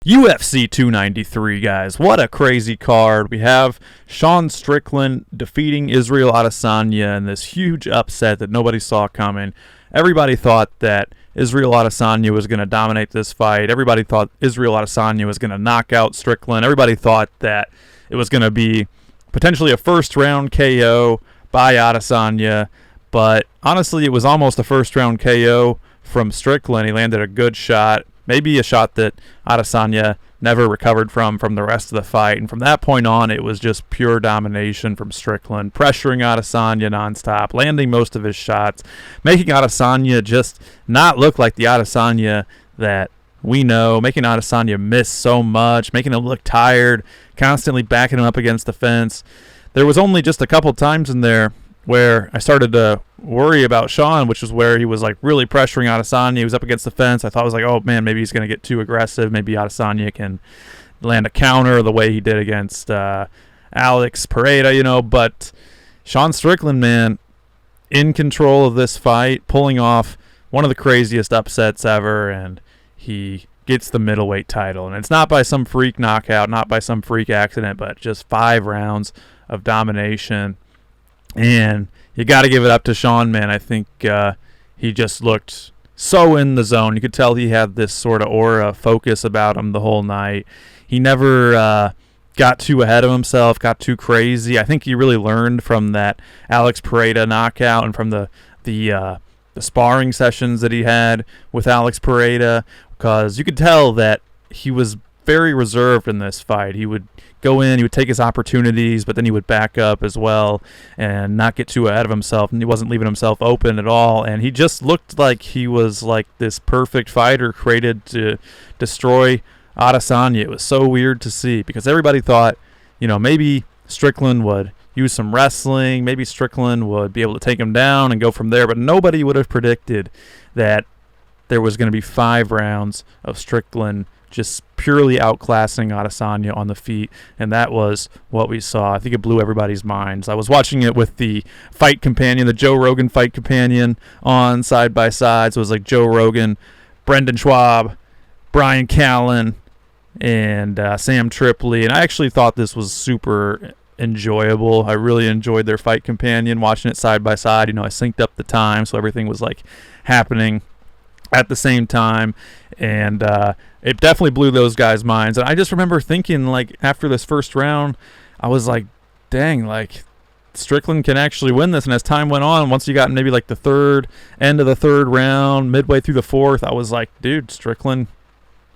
UFC 293, guys. What a crazy card. We have Sean Strickland defeating Israel Adesanya in this huge upset that nobody saw coming. Everybody thought that Israel Adesanya was going to dominate this fight. Everybody thought Israel Adesanya was going to knock out Strickland. Everybody thought that it was going to be potentially a first-round KO by Adesanya. But honestly, it was almost a first-round KO from Strickland. He landed a good shot. Maybe a shot that Adesanya never recovered from the rest of the fight. And from that point on, it was just pure domination from Strickland, pressuring Adesanya nonstop, landing most of his shots, making Adesanya just not look like the Adesanya that we know, making Adesanya miss so much, making him look tired, constantly backing him up against the fence. There was only just a couple times in there where I started to worry about Sean, which was where he was like really pressuring Adesanya. He was up against the fence. I thought, I was like, oh man, maybe he's going to get too aggressive. Maybe Adesanya can land a counter the way he did against Alex Pereira, But Sean Strickland, man, in control of this fight, pulling off one of the craziest upsets ever, and he gets the middleweight title. And it's not by some freak knockout, not by some freak accident, but just 5 rounds of domination. And you got to give it up to Sean, man. I think he just looked so in the zone. You could tell he had this sort of aura, focus about him the whole night. He never got too ahead of himself, got too crazy. I think he really learned from that Alex Pereira knockout and from the sparring sessions that he had with Alex Pereira, because you could tell that he was very reserved in this fight. He would go in, he would take his opportunities, but then he would back up as well and not get too ahead of himself, and he wasn't leaving himself open at all. And he just looked like he was like this perfect fighter created to destroy Adesanya. It was so weird to see, because everybody thought, maybe Strickland would use some wrestling, maybe Strickland would be able to take him down and go from there, but nobody would have predicted that there was going to be 5 rounds of Strickland just purely outclassing Adesanya on the feet, and that was what we saw. I think it blew everybody's minds. I was watching it with the fight companion, the Joe Rogan fight companion, on side by side. So it was like Joe Rogan, Brendan Schaub, Brian Callen, and Sam Tripoli, and I actually thought this was super enjoyable. I really enjoyed their fight companion, watching it side by side. I synced up the time, so everything was like happening at the same time, and it definitely blew those guys' minds. And I just remember thinking, like, after this first round, I was like, dang, like, Strickland can actually win this. And as time went on, once you got maybe like the end of the third round, midway through the fourth, I was like, dude, Strickland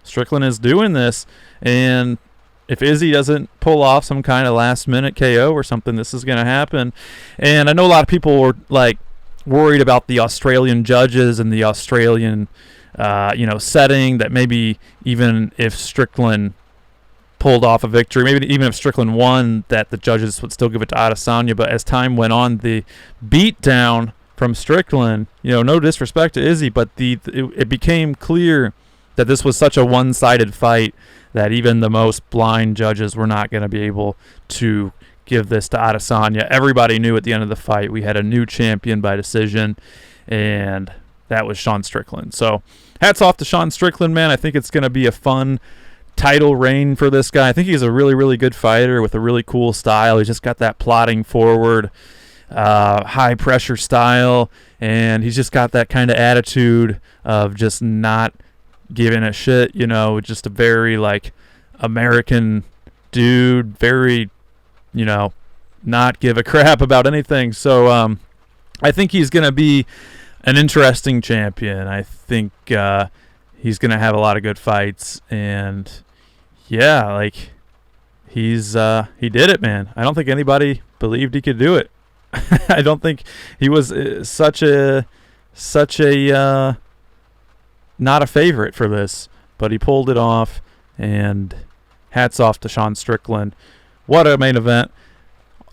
is doing this. And if Izzy doesn't pull off some kind of last-minute KO or something, this is going to happen. And I know a lot of people were, like, worried about the Australian judges and the Australian setting, that maybe even if Strickland pulled off a victory, maybe even if Strickland won, that the judges would still give it to Adesanya. But as time went on, the beatdown from Strickland, no disrespect to Izzy, but it became clear that this was such a one-sided fight that even the most blind judges were not going to be able to give this to Adesanya. Everybody knew at the end of the fight we had a new champion by decision, and that was Sean Strickland. So hats off to Sean Strickland, man. I think it's going to be a fun title reign for this guy. I think he's a really, really good fighter with a really cool style. He's just got that plodding forward, high-pressure style, and he's just got that kind of attitude of just not giving a shit, just a very, like, American dude, very, not give a crap about anything. So I think he's going to be an interesting champion. I think he's going to have a lot of good fights, and yeah, like, he did it, man. I don't think anybody believed he could do it. I don't think he was such a not a favorite for this, but he pulled it off, and hats off to Sean Strickland. What a main event.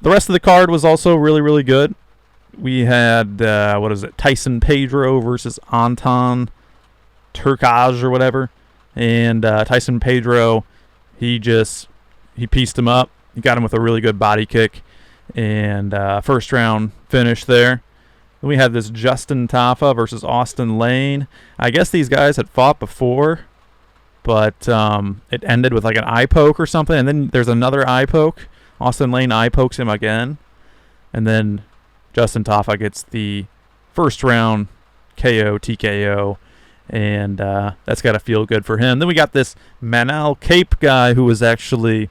The rest of the card was also really, really good. We had, Tyson Pedro versus Anton Turkaj or whatever. And Tyson Pedro, he pieced him up. He got him with a really good body kick. And first round finish there. Then we had this Justin Tafa versus Austin Lane. I guess these guys had fought before, but it ended with like an eye poke or something, and then there's another eye poke. Austin Lane eye pokes him again, and then Justin Tafa gets the first round KO, TKO, and that's got to feel good for him. Then we got this Manal Cape guy who was actually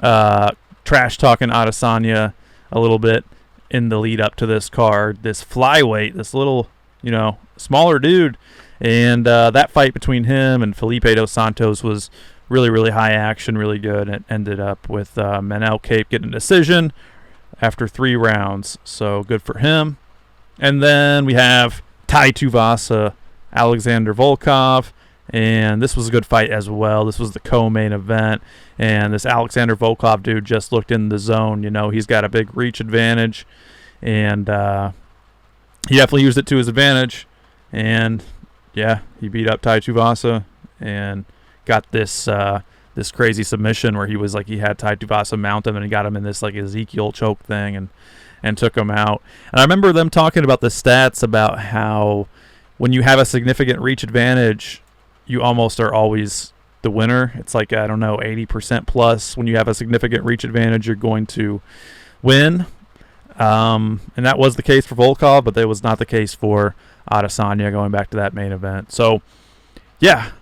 trash talking Adesanya a little bit in the lead up to this card. This flyweight, this little, smaller dude, and that fight between him and Felipe dos Santos was really, really high action, really good, and it ended up with Manal Cape getting a decision after 3 rounds, so good for him. And then we have Tai Tuivasa, Alexander Volkov, and this was a good fight as well. This was the co-main event, and this Alexander Volkov dude just looked in the zone. He's got a big reach advantage, and he definitely used it to his advantage. And yeah, he beat up Tai Tuivasa and got this this crazy submission where he had Tai Tuivasa mount him, and he got him in this like Ezekiel choke thing and took him out. And I remember them talking about the stats about how when you have a significant reach advantage, you almost are always the winner. It's like, 80% plus. When you have a significant reach advantage, you're going to win. And that was the case for Volkov, but that was not the case for Adesanya going back to that main event. So, yeah,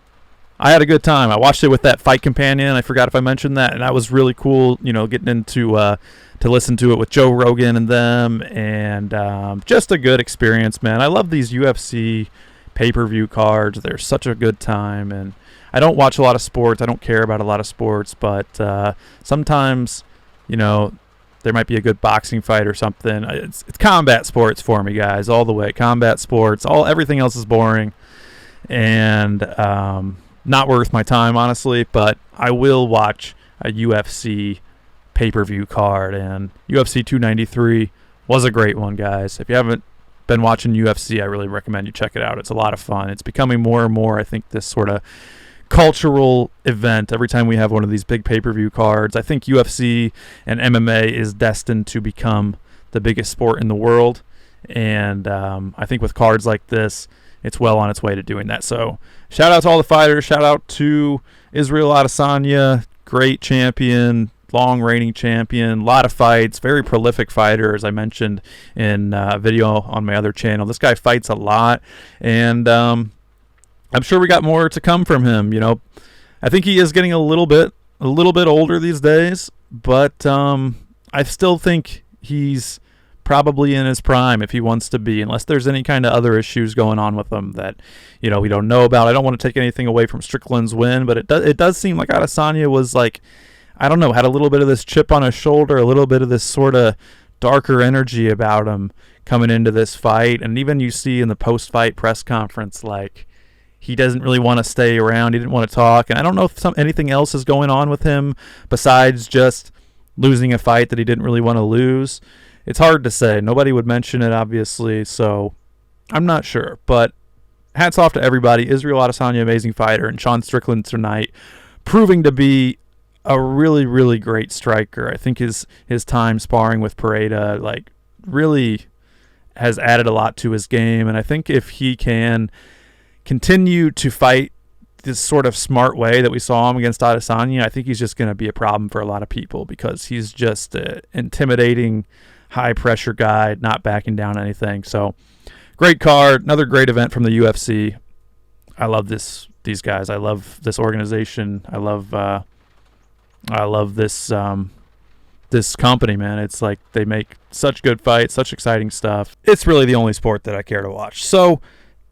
I had a good time. I watched it with that fight companion. I forgot if I mentioned that, and that was really cool, getting into to listen to it with Joe Rogan and them, and just a good experience, man. I love these UFC pay-per-view cards. They're such a good time, and I don't watch a lot of sports. I don't care about a lot of sports, but sometimes, there might be a good boxing fight or something. It's combat sports for me, guys, all the way. Combat sports. Everything else is boring and not worth my time, honestly, but I will watch a UFC pay-per-view card, and UFC 293 was a great one, guys. If you haven't been watching UFC, I really recommend you check it out. It's a lot of fun. It's becoming more and more, I think, this sort of cultural event every time we have one of these big pay-per-view cards. I think UFC and MMA is destined to become the biggest sport in the world, and I think with cards like this, it's well on its way to doing that. So shout out to all the fighters. Shout out to Israel Adesanya, great champion, long reigning champion, a lot of fights, very prolific fighter, as I mentioned in a video on my other channel. This guy fights a lot, and I'm sure we got more to come from him. I think he is getting a little bit older these days, but I still think he's probably in his prime if he wants to be, unless there's any kind of other issues going on with him that we don't know about. I don't want to take anything away from Strickland's win, but it does seem like Adesanya was like, I don't know, had a little bit of this chip on his shoulder, a little bit of this sort of darker energy about him coming into this fight. And even you see in the post-fight press conference, like, he doesn't really want to stay around. He didn't want to talk. And I don't know if anything else is going on with him besides just losing a fight that he didn't really want to lose. It's hard to say. Nobody would mention it, obviously, so I'm not sure. But hats off to everybody. Israel Adesanya, amazing fighter, and Sean Strickland tonight proving to be a really, really great striker. I think his time sparring with Pereira really has added a lot to his game, and I think if he can continue to fight this sort of smart way that we saw him against Adesanya, I think he's just going to be a problem for a lot of people because he's just an intimidating, high-pressure guy, not backing down anything. So, great card, another great event from the UFC. I love these guys. I love this organization. I love this this company, man. It's like they make such good fights, such exciting stuff. It's really the only sport that I care to watch. So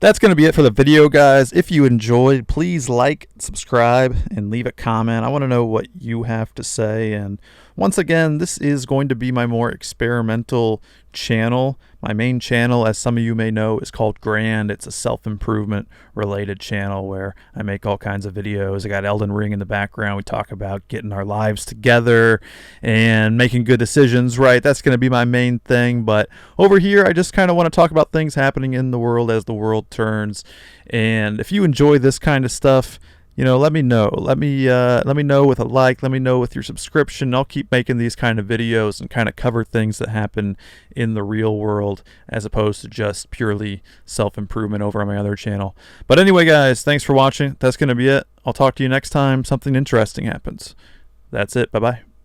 that's going to be it for the video, guys. If you enjoyed, please like, subscribe, and leave a comment. I want to know what you have to say. And once again, this is going to be my more experimental channel. My main channel, as some of you may know, is called Grand. It's a self-improvement related channel where I make all kinds of videos. I got Elden Ring in the background. We talk about getting our lives together and making good decisions, right? That's going to be my main thing. But over here, I just kind of want to talk about things happening in the world as the world turns. And if you enjoy this kind of stuff, let me know. Let me know with a like. Let me know with your subscription. I'll keep making these kind of videos and kind of cover things that happen in the real world as opposed to just purely self-improvement over on my other channel. But anyway, guys, thanks for watching. That's going to be it. I'll talk to you next time something interesting happens. That's it. Bye-bye.